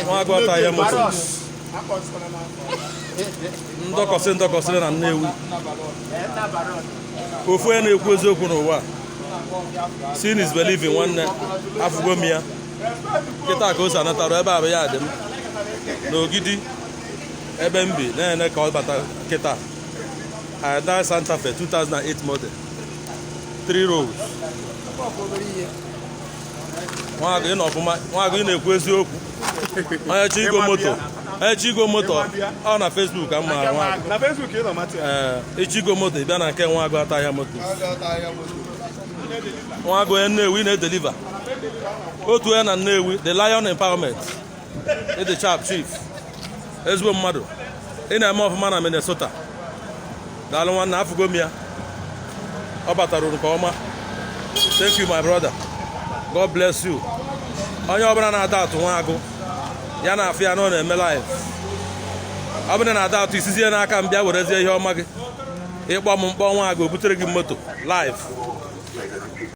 nwa agụ ata ihe moto ndọkọsịrị na Nnewi ofu onye na-ekwu eziokwu n'ụwa seeing is believing nwanne afụgo m ya kịta ka o si anatara ebe abụ ya dị m n'Ogidi ebe m bi na-ene ka ọ bata kịta Hyundai Santa Fe 2008 model 3 rows nwaagụ ị nọ ọfụma nwaagụ ị na-ekwu eziokwu onye chi igo moto ọ na Facebook ka m mara nwaagụ ichigo moto bịa na nke nwaagụ ata ahịa moto nwaagụ onye Nnewi na-edeliva otu onye na Nnewi the Lion Empowerment the Sharp Chief ezigbo mmadụ ị na-eme ọfụma na Minnesota daalụ nwanne afụgo m ya ọ batara nke ọma thank you my brother God bless you onye ọbụla na-ada atụ nwaagụ ya na afọ ya na ọ na-eme live ọ bụla na-ada atụ isizie n'aka m bịa werezie ihe ọma gị ịkpọ m mkpọ nwaagụ o butere gị moto live